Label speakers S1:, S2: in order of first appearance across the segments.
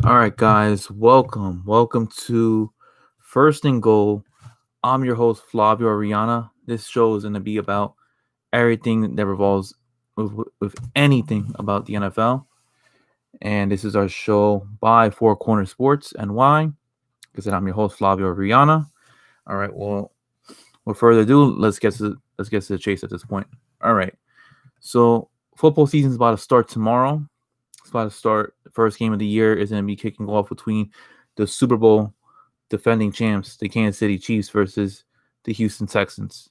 S1: All right, guys, welcome. Welcome to First and Goal. I'm your host, Flav Orellana. This show is going to be about everything that revolves with anything about the NFL. And this is our show by Four Corner Sports. And why? Because I'm your host, Flavio Orellana. All right, well, without further ado, let's get to the chase at this point. All right. So football season's about to start tomorrow. It's about to start. The first game of the year is going to be kicking off between the Super Bowl defending champs, the Kansas City Chiefs, versus the Houston Texans.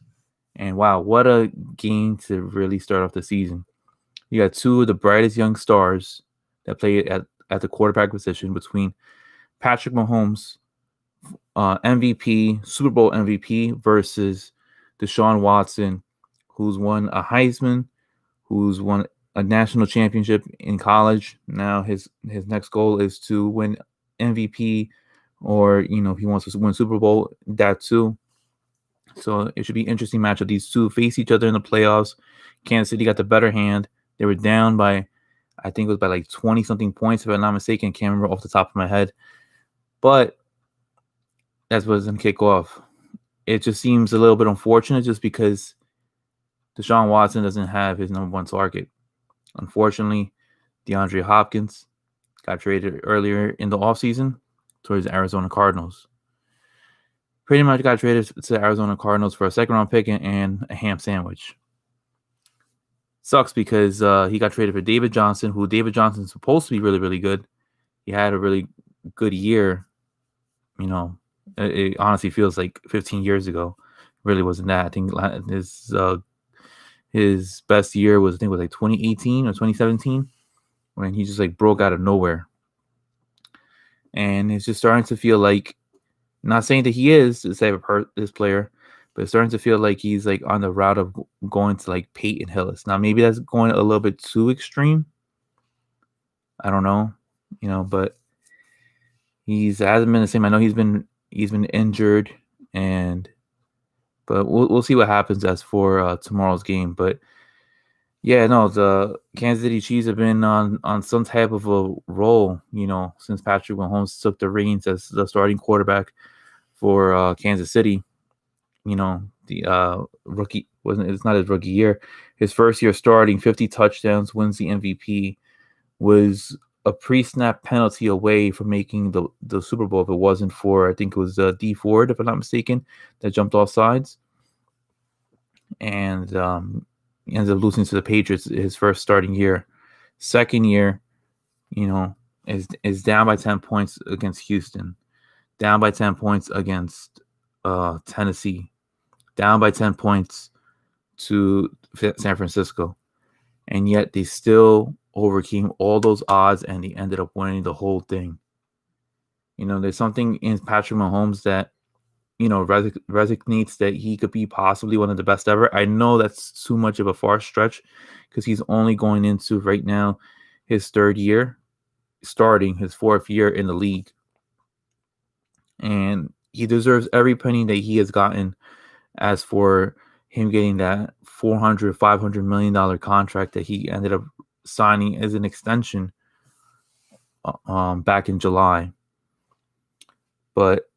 S1: And wow, what a game to really start off the season. You got two of the brightest young stars that play at the quarterback position between Patrick Mahomes, MVP, Super Bowl MVP, versus Deshaun Watson, who's won a Heisman, who's won a national championship in college. Now his next goal is to win MVP, or if he wants to win Super Bowl, that too. So it should be an interesting matchup. These two face each other in the playoffs. Kansas City got the better hand. They were down by, I think it was by like 20 something points, if I'm not mistaken. Can't remember off the top of my head. But that's what's going to kick off. It just seems a little bit unfortunate just because Deshaun Watson doesn't have his number one target. Unfortunately, DeAndre Hopkins got traded earlier in the offseason towards the Arizona Cardinals. Pretty much got traded to the Arizona Cardinals for a second-round pick and a ham sandwich. Sucks because he got traded for David Johnson, who David Johnson's supposed to be really, really good. He had a really good year. It honestly feels like 15 years ago. It really wasn't that. I think his best year was, like 2018 or 2017, when he just like broke out of nowhere. And it's just starting to feel like, not saying that he is this type of this player, but it's starting to feel like he's like on the route of going to like Peyton Hillis. Now maybe that's going a little bit too extreme. I don't know, but he's hasn't been the same. I know he's been injured, but we'll see what happens as for tomorrow's game. But yeah, no, the Kansas City Chiefs have been on some type of a roll, since Patrick Mahomes took the reins as the starting quarterback for Kansas City. The rookie it's not his rookie year. His first year starting, 50 touchdowns, wins the MVP, was a pre-snap penalty away from making the Super Bowl if it wasn't for, I think it was D Ford, if I'm not mistaken, that jumped off sides. And he ends up losing to the Patriots his first starting year. Second year, is down by 10 points against Houston, down by 10 points against Tennessee, down by 10 points to San Francisco. And yet they still overcame all those odds and they ended up winning the whole thing. There's something in Patrick Mahomes that, resonates that he could be possibly one of the best ever. I know that's too much of a far stretch because he's only going into right now his third year, starting his fourth year in the league. And he deserves every penny that he has gotten as for him getting that $400-500 million contract that he ended up signing as an extension back in July. But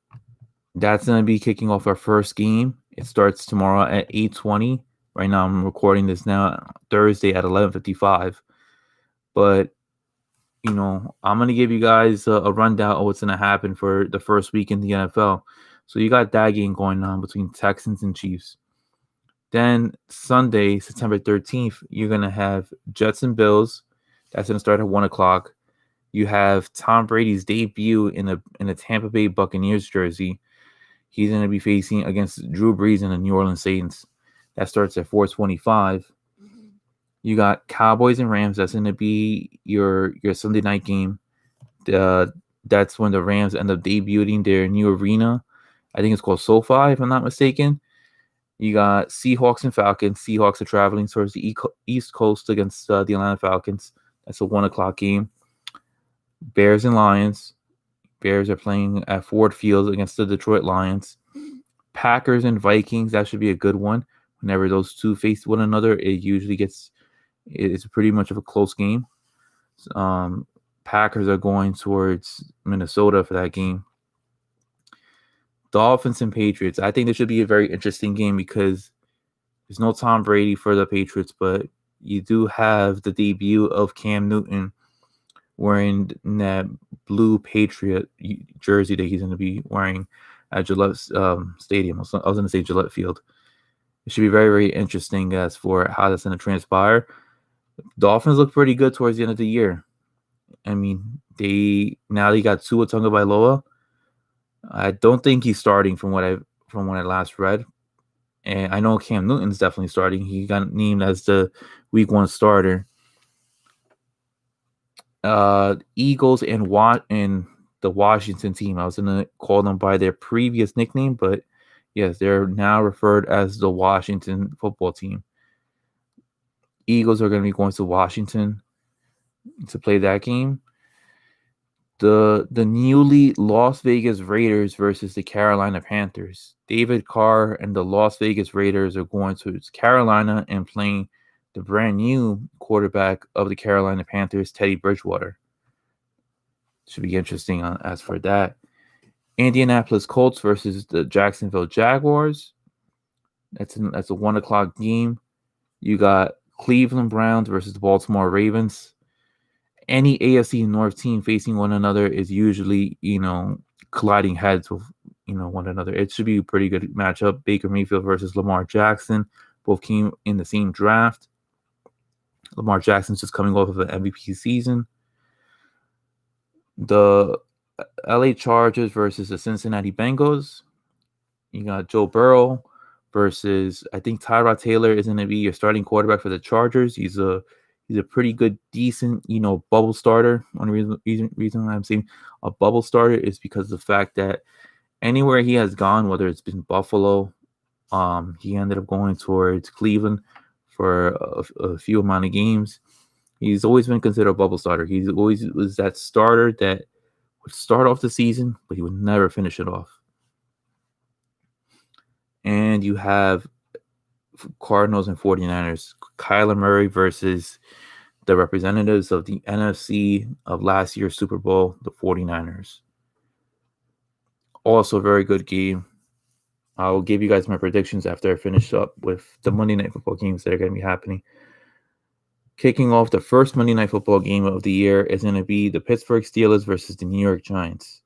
S1: that's going to be kicking off our first game. It starts tomorrow at 8:20. Right now I'm recording this now Thursday at 11:55. But, I'm going to give you guys a rundown of what's going to happen for the first week in the NFL. So you got that game going on between Texans and Chiefs. Then Sunday, September 13th, you're going to have Jets and Bills. That's going to start at 1 o'clock. You have Tom Brady's debut in a Tampa Bay Buccaneers jersey. He's going to be facing against Drew Brees and the New Orleans Saints. That starts at 4:25. You got Cowboys and Rams. That's going to be your Sunday night game. That's when the Rams end up debuting their new arena. I think it's called SoFi, if I'm not mistaken. You got Seahawks and Falcons. Seahawks are traveling towards the East Coast against the Atlanta Falcons. That's a 1 o'clock game. Bears and Lions. Bears are playing at Ford Field against the Detroit Lions. Packers and Vikings. That should be a good one. Whenever those two face one another, it's pretty much of a close game. Packers are going towards Minnesota for that game. Dolphins and Patriots. I think this should be a very interesting game because there's no Tom Brady for the Patriots, but you do have the debut of Cam Newton wearing that blue Patriot jersey that he's going to be wearing at Gillette Stadium. I was going to say Gillette Field. It should be very, very interesting as for how that's going to transpire. Dolphins look pretty good towards the end of the year. I mean, they got Tua Tagovailoa. I don't think he's starting from what I last read. And I know Cam Newton's definitely starting. He got named as the week 1 starter. Eagles and the Washington team. I was gonna call them by their previous nickname, but yes, they're now referred as the Washington football team. Eagles are gonna be going to Washington to play that game. The newly Las Vegas Raiders versus the Carolina Panthers. David Carr and the Las Vegas Raiders are going to Carolina and playing the brand new quarterback of the Carolina Panthers, Teddy Bridgewater. Should be interesting as for that. Indianapolis Colts versus the Jacksonville Jaguars. That's a 1:00 game. You got Cleveland Browns versus the Baltimore Ravens. Any AFC North team facing one another is usually, colliding heads with, one another. It should be a pretty good matchup. Baker Mayfield versus Lamar Jackson. Both came in the same draft. Lamar Jackson's just coming off of an MVP season. The LA Chargers versus the Cincinnati Bengals. You got Joe Burrow versus, I think Tyrod Taylor is going to be your starting quarterback for the Chargers. He's a pretty good, decent, bubble starter. One reason why I'm saying a bubble starter is because of the fact that anywhere he has gone, whether it's been Buffalo, he ended up going towards Cleveland for a few amount of games. He's always been considered a bubble starter. He always was that starter that would start off the season, but he would never finish it off. And you have Cardinals and 49ers. Kyler Murray versus the representatives of the NFC of last year's Super Bowl, the 49ers. Also a very good game. I'll give you guys my predictions after I finish up with the Monday Night Football games that are going to be happening. Kicking off the first Monday Night Football game of the year is going to be the Pittsburgh Steelers versus the New York Giants.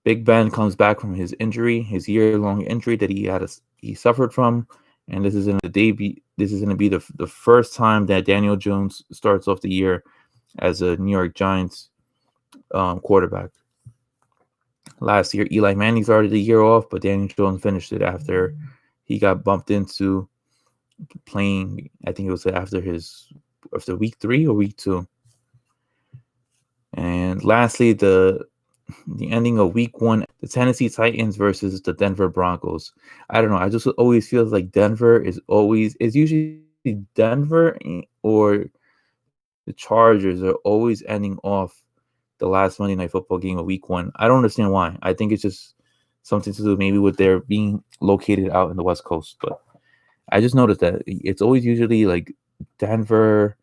S1: Big Ben comes back from his injury, his year-long injury that he suffered from, and this is going to be the first time that Daniel Jones starts off the year as a New York Giants quarterback. Last year, Eli Manning started the year off, but Daniel Jones finished it after he got bumped into playing. I think it was after week 3 or week 2. And lastly, the ending of week 1, the Tennessee Titans versus the Denver Broncos. I don't know. I just always feel like Denver is usually Denver or the Chargers are always ending off the last Monday Night Football game of week 1. I don't understand why. I think it's just something to do maybe with their being located out in the West Coast. But I just noticed that it's always usually like Denver.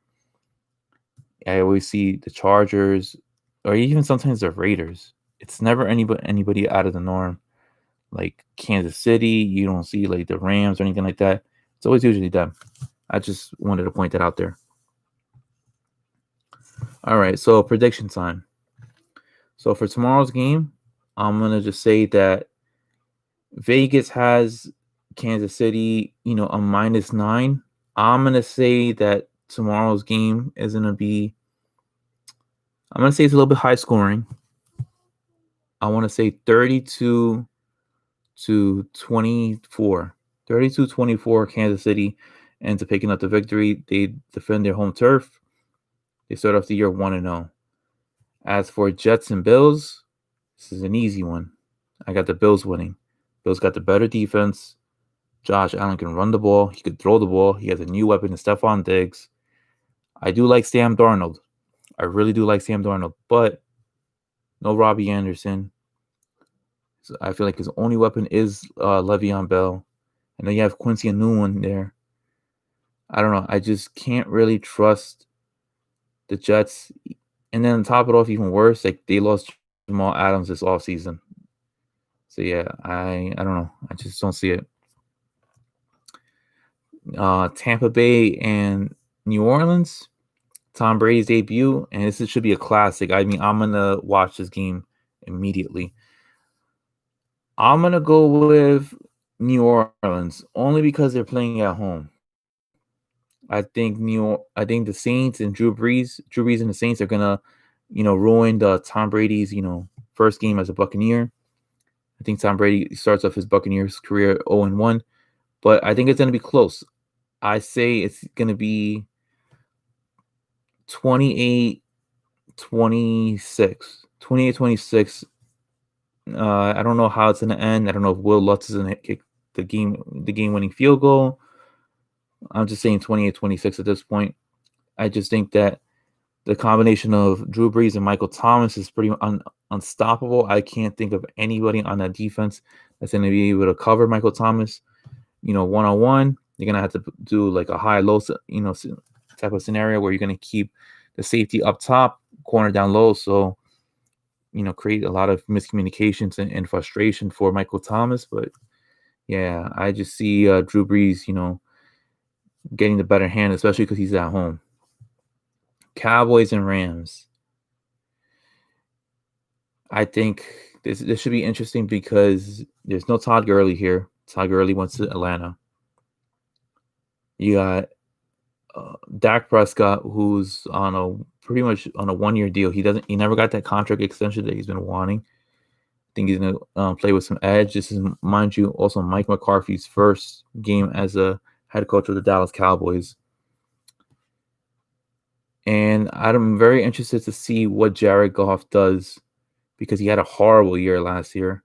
S1: I always see the Chargers or even sometimes the Raiders. It's never anybody out of the norm. Like Kansas City, you don't see like the Rams or anything like that. It's always usually them. I just wanted to point that out there. All right, so prediction time. So for tomorrow's game, I'm going to just say that Vegas has Kansas City, a -9. I'm going to say that tomorrow's game is going to be, I'm going to say it's a little bit high scoring. I want to say 32-24. 32-24 Kansas City ends up picking up the victory. They defend their home turf. They start off the year 1-0. As for Jets and Bills, this is an easy one. I got the Bills winning. Bills got the better defense. Josh Allen can run the ball. He could throw the ball. He has a new weapon in Stephon Diggs. I do like Sam Darnold. I really do like Sam Darnold, but no Robbie Anderson. So I feel like his only weapon is Le'Veon Bell. And then you have Quincy Enunwa there. I don't know. I just can't really trust the Jets. And then top it off even worse, like they lost Jamal Adams this offseason. So yeah, I don't know. I just don't see it. Tampa Bay and New Orleans, Tom Brady's debut, and this should be a classic. I mean, I'm gonna watch this game immediately. I'm gonna go with New Orleans only because they're playing at home. I think the Saints and Drew Brees and the Saints are gonna, ruin the Tom Brady's first game as a Buccaneer. I think Tom Brady starts off his Buccaneers career 0-1, but I think it's gonna be close. I say it's gonna be 28 26. 28-26. I don't know how it's gonna end. I don't know if Will Lutz is gonna kick the game winning field goal. I'm just saying 28-26 at this point. I just think that the combination of Drew Brees and Michael Thomas is pretty unstoppable. I can't think of anybody on that defense that's going to be able to cover Michael Thomas, one on one. You're going to have to do like a high low, type of scenario where you're going to keep the safety up top, corner down low. So, create a lot of miscommunications and frustration for Michael Thomas. But yeah, I just see Drew Brees, getting the better hand, especially because he's at home. Cowboys and Rams. I think this should be interesting because there's no Todd Gurley here. Todd Gurley went to Atlanta. You got Dak Prescott, who's on a pretty much on a 1-year deal. He never got that contract extension that he's been wanting. I think he's gonna play with some edge. This is, mind you, also Mike McCarthy's first game as a head coach of the Dallas Cowboys. And I'm very interested to see what Jared Goff does because he had a horrible year last year.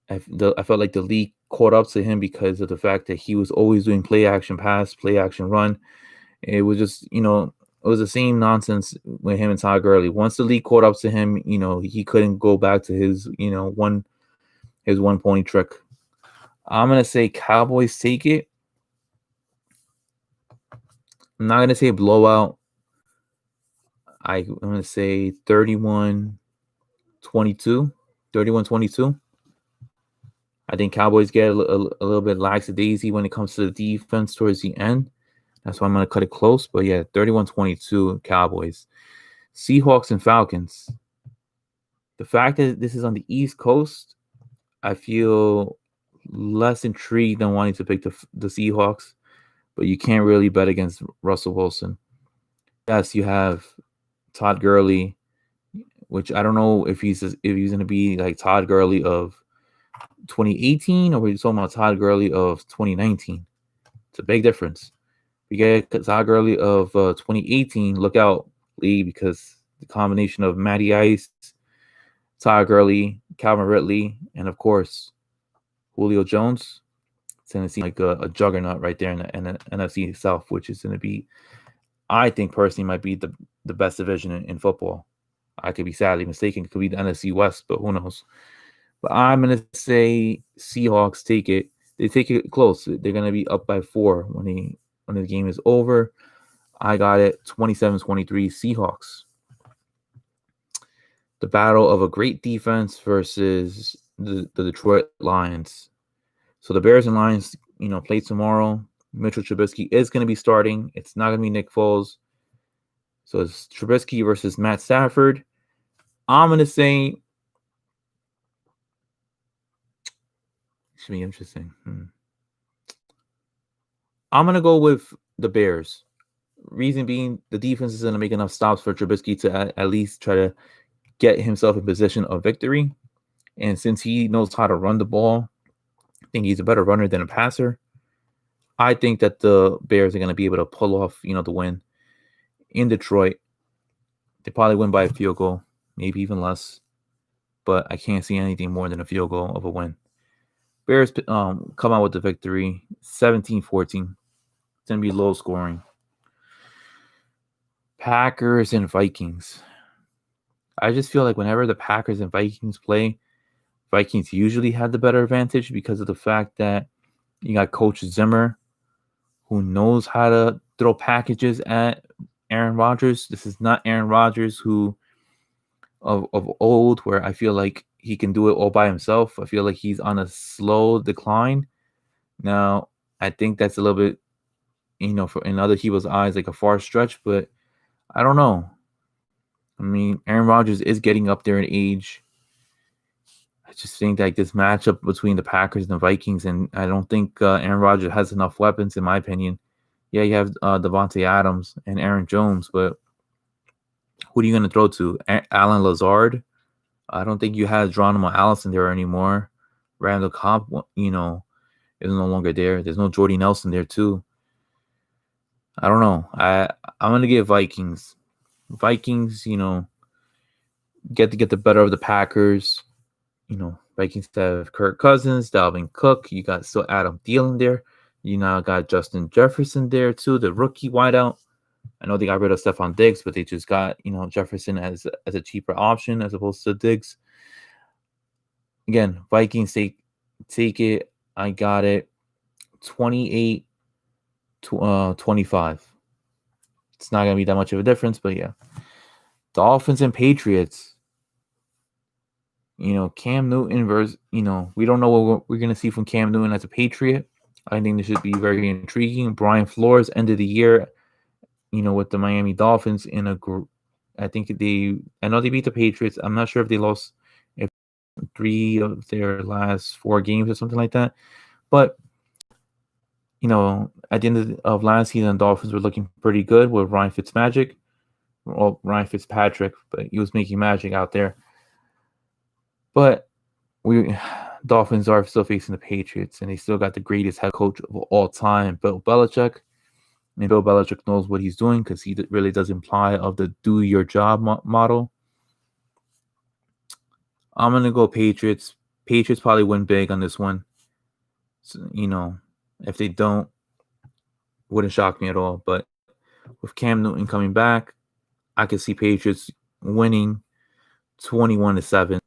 S1: I felt like the league caught up to him because of the fact that he was always doing play action pass, play action run. It was just, it was the same nonsense with him and Todd Gurley. Once the league caught up to him, he couldn't go back to his, his one pony trick. I'm gonna say Cowboys take it. I'm not gonna say blowout. I'm gonna say 31-22. 31-22. I think Cowboys get a little bit lackadaisy when it comes to the defense towards the end. That's why I'm going to cut it close. But yeah, 31-22 Cowboys. Seahawks and Falcons. The fact that this is on the East Coast, I feel less intrigued than wanting to pick the Seahawks. But you can't really bet against Russell Wilson. Yes, you have Todd Gurley, which I don't know if he's going to be like Todd Gurley of 2018 or we're talking about Todd Gurley of 2019. It's a big difference. We get Todd Gurley of 2018. Look out, league, because the combination of Matty Ice, Todd Gurley, Calvin Ridley, and of course Julio Jones. It's going to seem like a juggernaut right there in the NFC South, which is going to be, I think personally, might be the best division in football. I could be sadly mistaken. It could be the NFC West, but who knows? But I'm going to say Seahawks take it. They take it close. They're going to be up by 4 when the game is over. I got it 27-23 Seahawks. The battle of a great defense versus the Detroit Lions. So the Bears and Lions, play tomorrow. Mitchell Trubisky is going to be starting. It's not going to be Nick Foles. So it's Trubisky versus Matt Stafford. I'm going to say should be interesting. I'm going to go with the Bears. Reason being, the defense is going to make enough stops for Trubisky to at least try to get himself in position of victory. And since he knows how to run the ball, I think he's a better runner than a passer. I think that the Bears are going to be able to pull off, the win in Detroit. They probably win by a field goal, maybe even less. But I can't see anything more than a field goal of a win. Bears come out with the victory, 17-14. It's going to be low scoring. Packers and Vikings. I just feel like whenever the Packers and Vikings play, Vikings usually have the better advantage because of the fact that you got Coach Zimmer, who knows how to throw packages at Aaron Rodgers. This is not Aaron Rodgers who of old, where I feel like he can do it all by himself. I feel like he's on a slow decline. Now, I think that's a little bit, for in other people's eyes, like a far stretch, but I don't know. I mean, Aaron Rodgers is getting up there in age. I just think like this matchup between the Packers and the Vikings, and I don't think Aaron Rodgers has enough weapons, in my opinion. Yeah, you have Devontae Adams and Aaron Jones, but who are you going to throw to? Alan Lazard? I don't think you have Geronimo Allison there anymore. Randall Cobb, is no longer there. There's no Jordy Nelson there too. I don't know. I'm gonna give Vikings. Vikings, get the better of the Packers. Vikings have Kirk Cousins, Dalvin Cook. You got still Adam Thielen there. You now got Justin Jefferson there too, the rookie wideout. I know they got rid of Stephon Diggs, but they just got Jefferson as a cheaper option as opposed to Diggs. Again, Vikings take it. I got it. 28 to 25. It's not gonna be that much of a difference, but yeah. Dolphins and Patriots. Cam Newton versus, we don't know what we're going to see from Cam Newton as a Patriot. I think this should be very intriguing. Brian Flores ended the year, with the Miami Dolphins in a group. I know they beat the Patriots. I'm not sure if they lost 3 of their last 4 games or something like that. But, at the end of last season, the Dolphins were looking pretty good with Ryan Fitzpatrick, but he was making magic out there. But Dolphins are still facing the Patriots, and they still got the greatest head coach of all time, Bill Belichick. And Bill Belichick knows what he's doing because he really does imply of the do your job model. I'm going to go Patriots. Patriots probably win big on this one. So, if they don't, wouldn't shock me at all. But with Cam Newton coming back, I could see Patriots winning 21-7.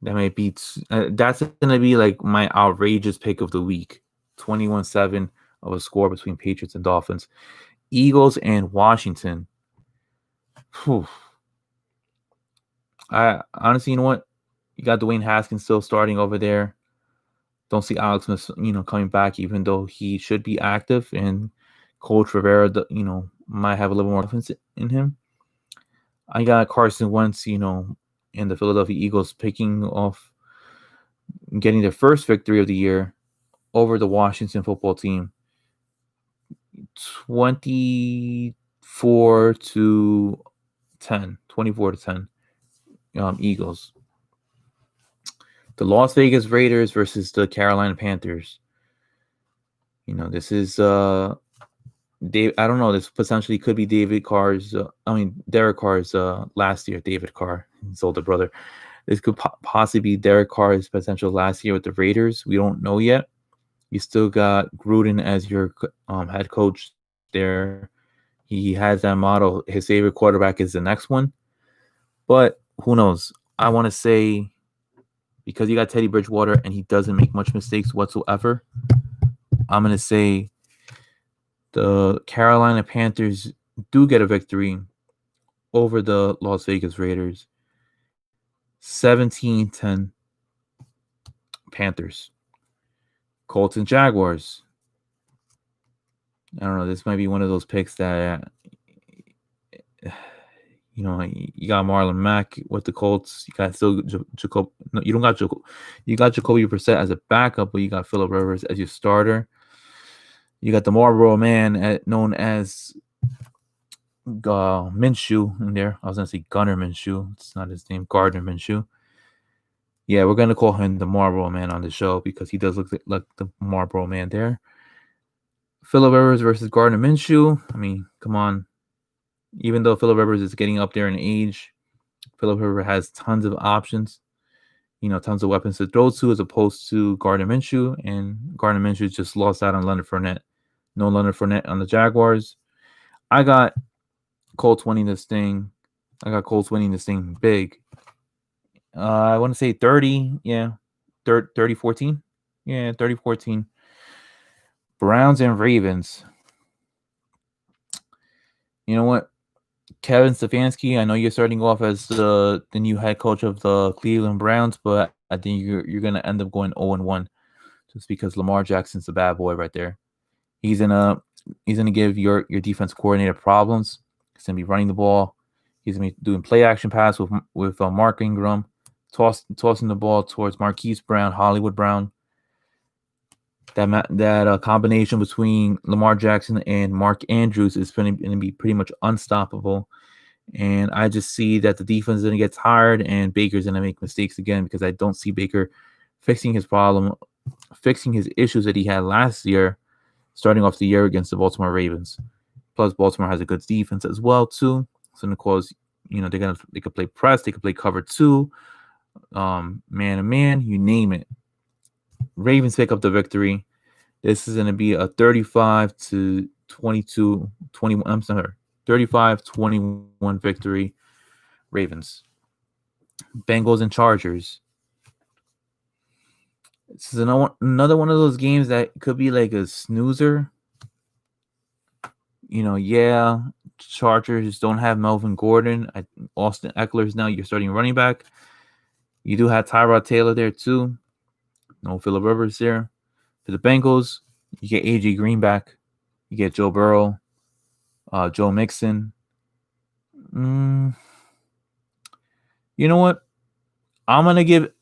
S1: That might be that's going to be like my outrageous pick of the week. 21-7 of a score between Patriots and Dolphins. Eagles and Washington. Whew. I honestly, you know what? You got Dwayne Haskins still starting over there. Don't see Alex Smith, coming back, even though he should be active. And Coach Rivera, might have a little more confidence in him. I got Carson Wentz, and the Philadelphia Eagles getting their first victory of the year over the Washington football team. 24-10. Eagles. The Las Vegas Raiders versus the Carolina Panthers. This is Dave. I don't know. This potentially could be Derek Carr's last year. David Carr, his older brother. This could possibly be Derek Carr's potential last year with the Raiders. We don't know yet. You still got Gruden as your head coach there. He has that model. His favorite quarterback is the next one. But who knows? I want to say, because you got Teddy Bridgewater and he doesn't make much mistakes whatsoever, I'm going to say the Carolina Panthers do get a victory over the Las Vegas Raiders. 17-10 Panthers. Colts and Jaguars. I don't know. This might be one of those picks that, you got Marlon Mack with the Colts. You got still Jacob. No, you don't got Jacob. You got Jacoby Brissett as a backup, but you got Phillip Rivers as your starter. You got the Marlboro Man, known as Minshew, in there. I was gonna say Gunnar Minshew. It's not his name. Gardner Minshew. Yeah, we're gonna call him the Marlboro Man on the show because he does look like the Marlboro Man there. Phillip Rivers versus Gardner Minshew. I mean, come on. Even though Phillip Rivers is getting up there in age, Phillip Rivers has tons of options, tons of weapons to throw to, as opposed to Gardner Minshew. And Gardner Minshew just lost out on Leonard Fournette. No Leonard Fournette on the Jaguars. I got Colts winning this thing. Big. I want to say 30. Yeah. 30-14. Yeah, 30-14. Browns and Ravens. You know what? Kevin Stefanski, I know you're starting off as the new head coach of the Cleveland Browns, but I think you're gonna end up going 0-1 just because Lamar Jackson's a bad boy right there. He's gonna he's gonna give your defense coordinator problems. He's gonna be running the ball. He's gonna be doing play action pass with Mark Ingram, tossing the ball towards Marquise Brown, Hollywood Brown. That combination between Lamar Jackson and Mark Andrews is going to be pretty much unstoppable. And I just see that the defense is going to get tired and Baker's going to make mistakes again because I don't see Baker fixing his problem, fixing his issues that he had last year, starting off the year against the Baltimore Ravens. Plus, Baltimore has a good defense as well too. So, of course, they could play press, they could play cover two, man to man, you name it. Ravens pick up the victory. This is going to be a 35 to 22, 21. I'm sorry, 35-21 victory. Ravens. Bengals and Chargers. This is another one of those games that could be like a snoozer. Yeah, Chargers don't have Melvin Gordon. Austin Eckler's now your starting running back. You do have Tyrod Taylor there too. No Phillip Rivers there. For the Bengals, you get A.J. Green back. You get Joe Burrow, Joe Mixon. You know what? I'm gonna give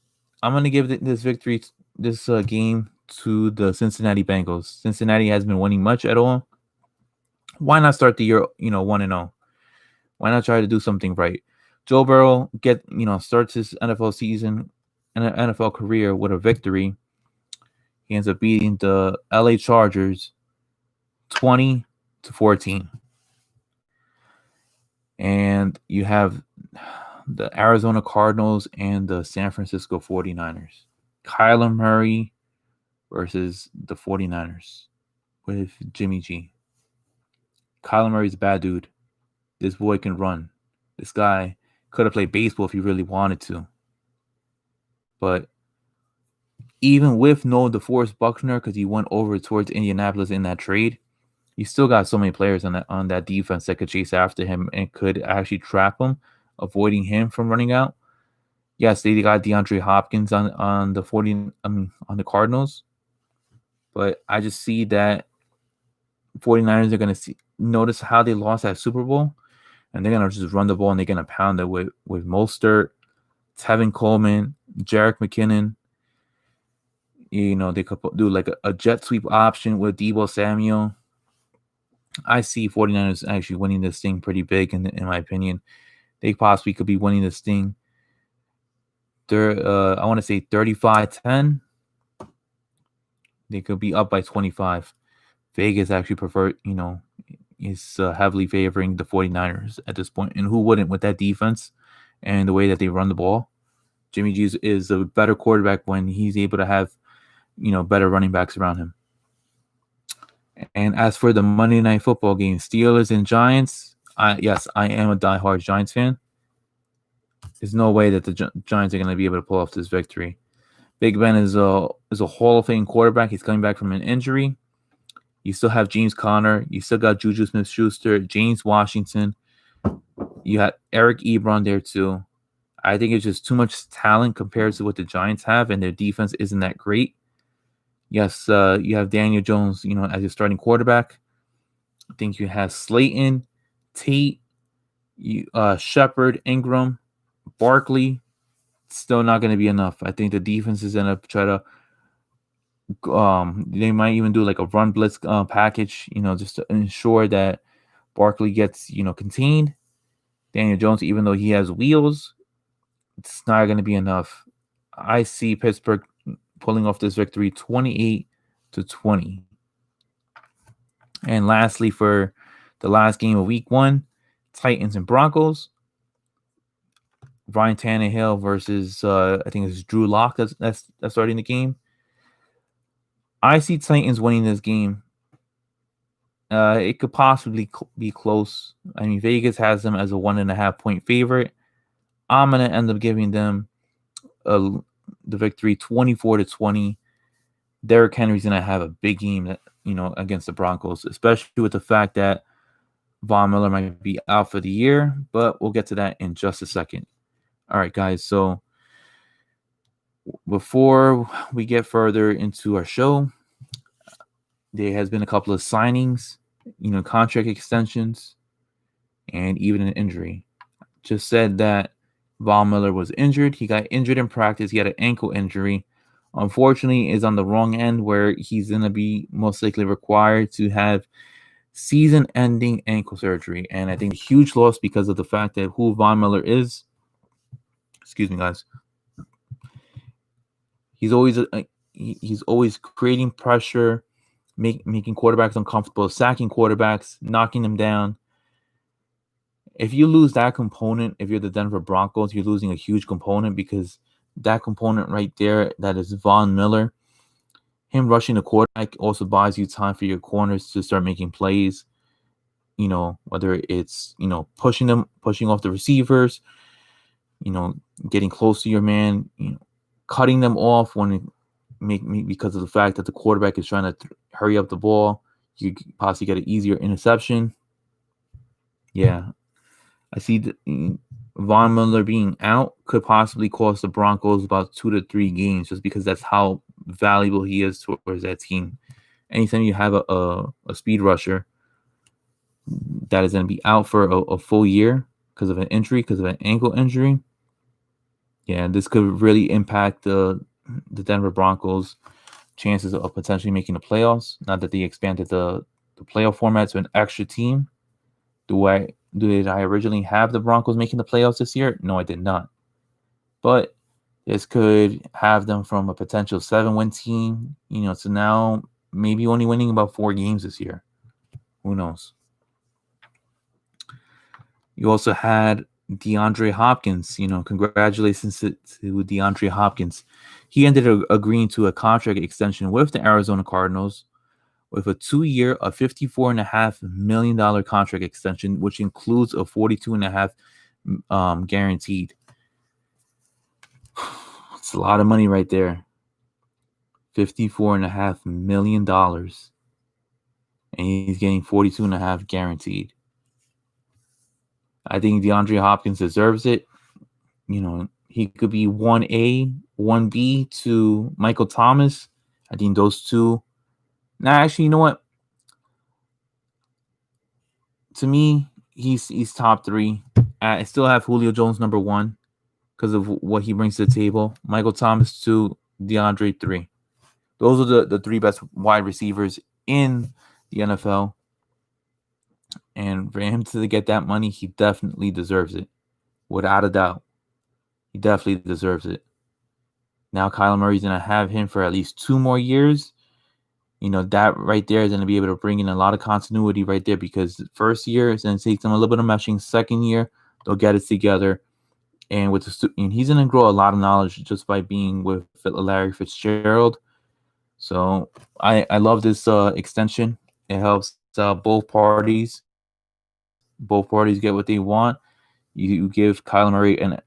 S1: this victory, this game to the Cincinnati Bengals. Cincinnati hasn't been winning much at all. Why not start the year 1-0? Why not try to do something right? Joe Burrow starts his NFL season and an NFL career with a victory. He ends up beating the LA Chargers 20-14. And you have the Arizona Cardinals and the San Francisco 49ers. Kyler Murray versus the 49ers with Jimmy G. Kyler Murray's a bad dude. This boy can run. This guy could have played baseball if he really wanted to. But even with no DeForest Buckner, because he went over towards Indianapolis in that trade, you still got so many players on that defense that could chase after him and could actually trap him, avoiding him from running out. Yes, they got DeAndre Hopkins on the Cardinals, but I just see that 49ers are going to notice how they lost that Super Bowl, and they're going to just run the ball and they're going to pound it with Mostert, Tevin Coleman, Jerick McKinnon. They could do like a jet sweep option with Deebo Samuel. I see 49ers actually winning this thing pretty big, in my opinion. They possibly could be winning this thing. I want to say 35-10. They could be up by 25. Vegas actually is heavily favoring the 49ers at this point. And who wouldn't with that defense and the way that they run the ball? Jimmy G is a better quarterback when he's able to have, better running backs around him. And as for the Monday Night Football game, Steelers and Giants, yes, I am a diehard Giants fan. There's no way that the Giants are going to be able to pull off this victory. Big Ben is a Hall of Fame quarterback. He's coming back from an injury. You still have James Conner. You still got Juju Smith-Schuster, James Washington. You have Eric Ebron there too. I think it's just too much talent compared to what the Giants have, and their defense isn't that great. Yes, you have Daniel Jones, as your starting quarterback. I think you have Slayton, Tate, Shepard, Ingram, Barkley. Still not going to be enough. I think the defense is going to try to. They might even do like a run blitz package, just to ensure that Barkley gets contained. Daniel Jones, even though he has wheels, it's not going to be enough. I see Pittsburgh pulling off this victory 28-20. And lastly, for the last game of week 1, Titans and Broncos. Ryan Tannehill versus I think it's Drew Lock that's starting the game. I see Titans winning this game. It could possibly be close. I mean, Vegas has them as a 1.5 point favorite. I'm gonna end up giving them the victory 24-20. Derrick Henry's gonna have a big game, against the Broncos, especially with the fact that Von Miller might be out for the year, but we'll get to that in just a second. All right, guys. So before we get further into our show, there has been a couple of signings, contract extensions, and even an injury. Just said that Von Miller was injured. He got injured in practice. He had an ankle injury. Unfortunately, is on the wrong end where he's going to be most likely required to have season-ending ankle surgery. And I think a huge loss because of the fact that who Von Miller is. Excuse me, guys. He's always creating pressure, making quarterbacks uncomfortable, sacking quarterbacks, knocking them down. If you lose that component, if you're the Denver Broncos, you're losing a huge component because that component right there, that is Von Miller, him rushing the quarterback also buys you time for your corners to start making plays. Whether it's, pushing off the receivers, getting close to your man, cutting them off when because of the fact that the quarterback is trying to hurry up the ball. You possibly get an easier interception. Yeah. I see Von Miller being out could possibly cost the Broncos about 2 to 3 games just because that's how valuable he is towards that team. Anytime you have a speed rusher that is going to be out for a full year because of an injury, because of an ankle injury, yeah, this could really impact the Denver Broncos' chances of potentially making the playoffs. Not that they expanded the playoff format to an extra team. Did I originally have the Broncos making the playoffs this year? No, I did not. But this could have them from a potential 7-win team, to now maybe only winning about 4 games this year. Who knows? You also had DeAndre Hopkins. Congratulations to DeAndre Hopkins. He ended up agreeing to a contract extension with the Arizona Cardinals with a 2-year, a $54.5 million contract extension, which includes a $42.5 guaranteed. It's a lot of money right there. $54.5 million. And he's getting $42.5 guaranteed. I think DeAndre Hopkins deserves it. He could be 1A, 1B to Michael Thomas. I think those two. Now, actually, you know what? To me, he's top 3. I still have Julio Jones number 1 because of what he brings to the table. Michael Thomas 2, DeAndre 3. Those are the 3 best wide receivers in the NFL. And for him to get that money, he definitely deserves it. Without a doubt. He definitely deserves it. Now Kyler Murray's going to have him for at least 2 more years. That right there is going to be able to bring in a lot of continuity right there because the first year is going to take them a little bit of meshing. Second year, they'll get it together. And he's going to grow a lot of knowledge just by being with Larry Fitzgerald. So I love this extension. It helps both parties. Both parties get what they want. You give Kyler Murray an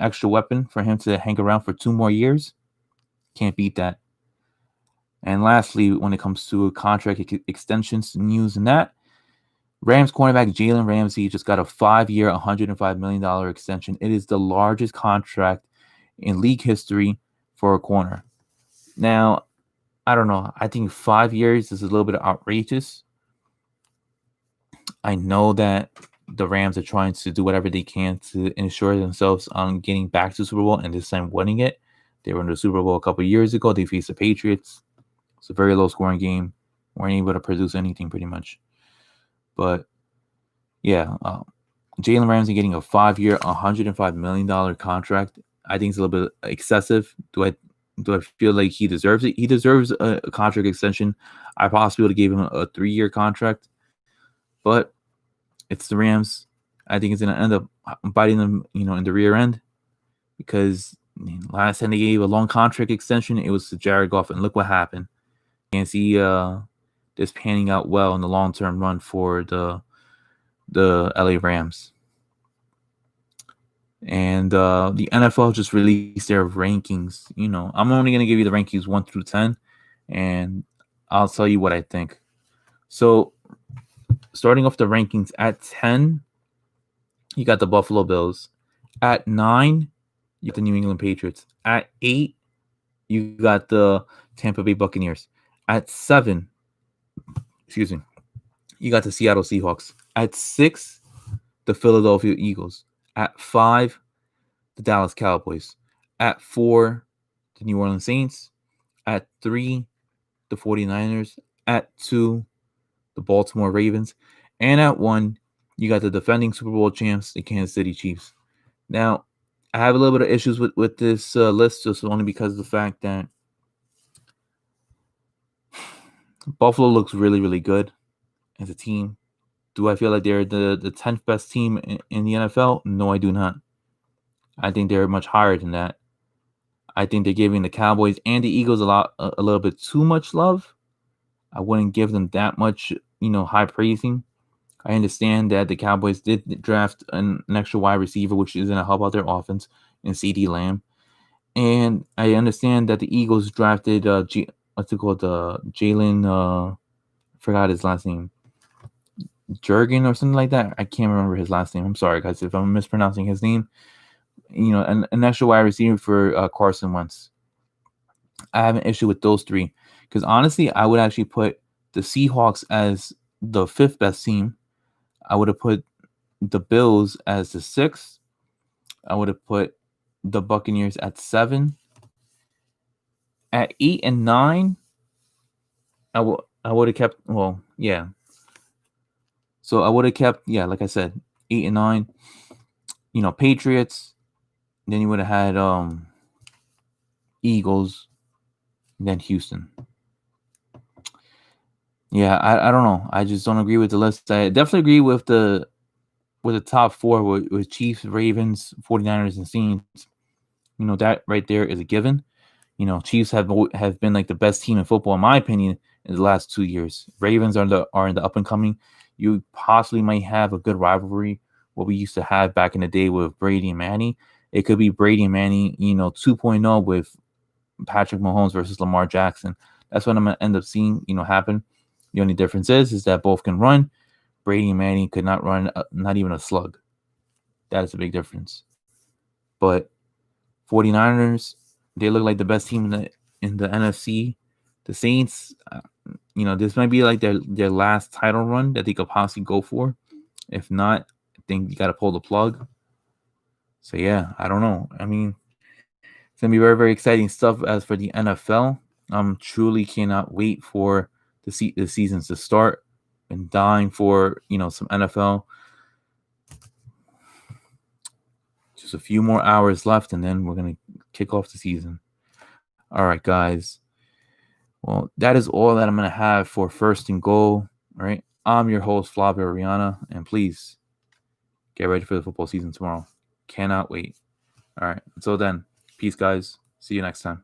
S1: extra weapon for him to hang around for 2 more years. Can't beat that. And lastly, when it comes to contract extensions, news and that, Rams cornerback Jalen Ramsey just got a 5-year, $105 million extension. It is the largest contract in league history for a corner. Now, I don't know. I think 5 years is a little bit outrageous. I know that the Rams are trying to do whatever they can to ensure themselves on getting back to the Super Bowl and this time winning it. They were in the Super Bowl a couple of years ago. They faced the Patriots. It's a very low-scoring game. Weren't able to produce anything pretty much. But, yeah, Jalen Ramsey getting a 5-year, $105 million contract, I think it's a little bit excessive. Do I feel like he deserves it? He deserves a contract extension. I possibly would have gave him a 3-year contract. But it's the Rams. I think it's going to end up biting them, in the rear end. Because last time they gave a long contract extension, it was to Jared Goff. And look what happened. And see this panning out well in the long-term run for the LA Rams. And the NFL just released their rankings. I'm only going to give you the rankings 1 through 10, and I'll tell you what I think. So starting off the rankings at 10, you got the Buffalo Bills. At 9, you got the New England Patriots. At 8, you got the Tampa Bay Buccaneers. At 7, excuse me, you got the Seattle Seahawks. At 6, the Philadelphia Eagles. At 5, the Dallas Cowboys. At 4, the New Orleans Saints. At 3, the 49ers. At 2, the Baltimore Ravens. And at 1, you got the defending Super Bowl champs, the Kansas City Chiefs. Now, I have a little bit of issues with this list, just only because of the fact that Buffalo looks really, really good as a team. Do I feel like they're the 10th best team in the NFL? No, I do not. I think they're much higher than that. I think they're giving the Cowboys and the Eagles a little bit too much love. I wouldn't give them that much, high praising. I understand that the Cowboys did draft an extra wide receiver, which is going to help out their offense, in CD Lamb. And I understand that the Eagles drafted Jalen, forgot his last name, Jurgen or something like that. I can't remember his last name. I'm sorry, guys, if I'm mispronouncing his name. An extra wide receiver for Carson Wentz. I have an issue with those three because honestly, I would actually put the Seahawks as the 5th best team. I would have put the Bills as the 6th. I would have put the Buccaneers at 7. At 8 and 9, I would have kept, So I would have kept, like I said, 8 and 9, Patriots. Then you would have had Eagles, then Houston. Yeah, I don't know. I just don't agree with the list. I definitely agree with the top 4 with Chiefs, Ravens, 49ers, and Saints. That right there is a given. Chiefs have been like the best team in football, in my opinion, in the last 2 years. Ravens are in the up and coming. You possibly might have a good rivalry, what we used to have back in the day with Brady and Manny. It could be Brady and Manny, 2.0 with Patrick Mahomes versus Lamar Jackson. That's what I'm going to end up seeing, happen. The only difference is that both can run. Brady and Manny could not run, not even a slug. That is a big difference. But 49ers, they look like the best team in the NFC. The Saints, this might be like their last title run that they could possibly go for. If not, I think you got to pull the plug. So, yeah, I don't know. I mean, it's going to be very, very exciting stuff as for the NFL. Truly cannot wait for the seasons to start. Been dying for, some NFL. Just a few more hours left, and then we're going to kick off the season. All right, guys. Well, that is all that I'm going to have for First and Goal. All right. I'm your host, Flav, Orellana, and please get ready for the football season tomorrow. Cannot wait. All right. Until then, peace, guys. See you next time.